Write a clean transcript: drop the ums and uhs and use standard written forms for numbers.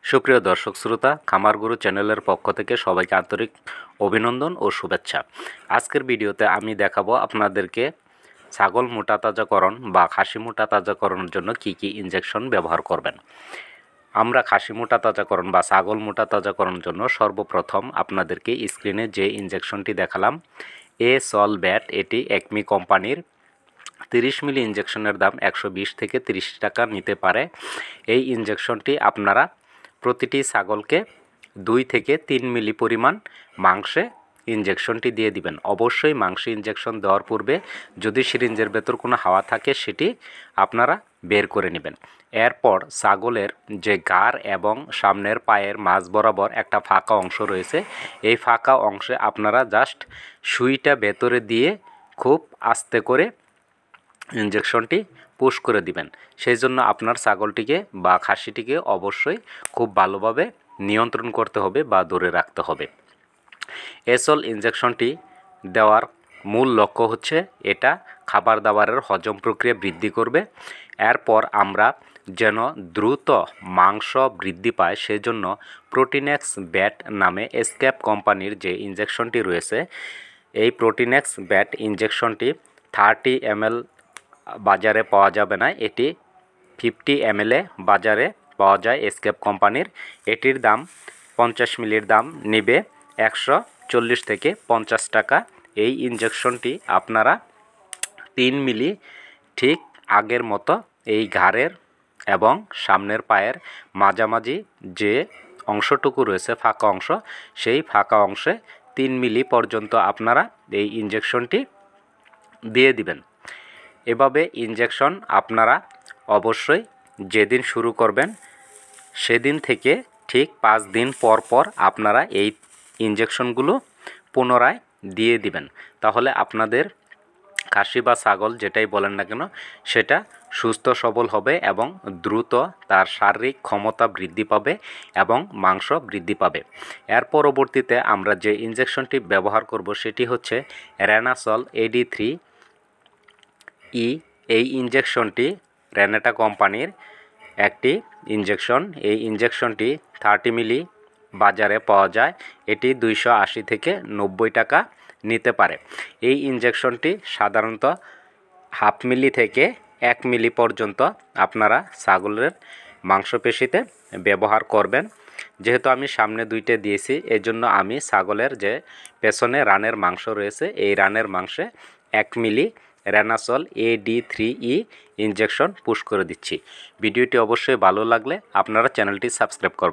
সুপ্রিয় দর্শক শ্রোতা, খামার গুরু চ্যানেলের পক্ষ থেকে সবাইকে আন্তরিক অভিনন্দন ও শুভেচ্ছা। আজকের ভিডিওতে আমি দেখাবো আপনাদেরকে ছাগল মোটা তাজাকরণ বা খাসি মোটা তাজাকরণের জন্য কি কি ইনজেকশন ব্যবহার করবেন। আমরা খাসি মোটা তাজাকরণ বা ছাগল মোটা তাজাকরণের জন্য সর্বপ্রথম আপনাদেরকে স্ক্রিনে যে ইনজেকশনটি দেখালাম, এসল ব্যাট, এটি একমি কোম্পানির 30 মিলি ইনজেকশনের দাম 120 থেকে 30 টাকা নিতে পারে। এই ইনজেকশনটি আপনারা প্রতিটি ছাগলকে 2 থেকে 3 মিলি পরিমাণ মাংসে ইনজেকশনটি দিয়ে দিবেন। অবশ্যই মাংসে ইনজেকশন দেওয়ার পূর্বে যদি সিরিঞ্জের ভেতর কোনো হাওয়া থাকে সেটি আপনারা বের করে নেবেন। এরপর ছাগলের যে গাড় এবং সামনের পায়ের মাঝ বরাবর একটা ফাঁকা অংশ রয়েছে, এই ফাঁকা অংশে আপনারা জাস্ট সুইটা ভেতরে দিয়ে খুব আস্তে করে ইনজেকশনটি পুশ করে দিবেন। সেই জন্য আপনার ছাগলটিকে বা খাসিটিকে অবশ্যই খুব ভালোভাবে নিয়ন্ত্রণ করতে হবে বা ধরে রাখতে হবে। এসল ইনজেকশনটি দেওয়ার মূল লক্ষ্য হচ্ছে এটা খাবার দাবারের হজম প্রক্রিয়া বৃদ্ধি করবে। এরপর আমরা যেন দ্রুত মাংস বৃদ্ধি পায় সেজন্য প্রোটিনেক্স ব্যাট নামে এসকেপ কোম্পানির যে ইনজেকশনটি রয়েছে, এই প্রোটিনেক্স ব্যাট ইনজেকশনটি 30 ml বাজারে পাওয়া যাবে না, এটি 50 ml বাজারে পাওয়া যায় এসকেপ কোম্পানির। এটির দাম 50 মিলির দাম নেবে 140 থেকে 50 টাকা। এই ইনজেকশনটি আপনারা 3 মিলি ঠিক আগের মতো এই ঘাড়ের এবং সামনের পায়ের মাঝামাঝি যে অংশটুকু রয়েছে ফাঁকা অংশ, সেই ফাঁকা অংশে 3 মিলি পর্যন্ত আপনারা এই ইনজেকশনটি দিয়ে দিবেন। এভাবে ইনজেকশন আপনারা অবশ্যই যেদিন শুরু করবেন সেদিন থেকে ঠিক 5 দিন পর পর আপনারা এই ইনজেকশনগুলো পুনরায় দিয়ে দিবেন। তাহলে আপনাদের খাসি বা ছাগল যেটাই বলেন না কেন সেটা সুস্থ সবল হবে এবং দ্রুত তার শারীরিক ক্ষমতা বৃদ্ধি পাবে এবং মাংস বৃদ্ধি পাবে। এর পরবর্তীতে আমরা যে ইনজেকশনটি ব্যবহার করব সেটি হচ্ছে রেনাসল AD3 ই। এই ইনজেকশনটি রেনেটা কোম্পানির একটি ইনজেকশন। এই ইনজেকশনটি 30 মিলি বাজারে পাওয়া যায়, এটি 280 থেকে 90 টাকা নিতে পারে। এই ইনজেকশনটি সাধারণত 1/2 মিলি থেকে 1 মিলি পর্যন্ত আপনারা ছাগলের মাংসপেশিতে ব্যবহার করবেন। যেহেতু আমি সামনে 2টে দিয়েছি এজন্য আমি ছাগলের যে পেছনে রানের মাংস রয়েছে এই রানের মাংসে 1 মিলি রেনাসল AD3E ইনজেকশন পুশ করে দিচ্ছি। ভিডিওটি অবশ্যই ভালো লাগলে আপনারা চ্যানেলটি সাবস্ক্রাইব করবেন।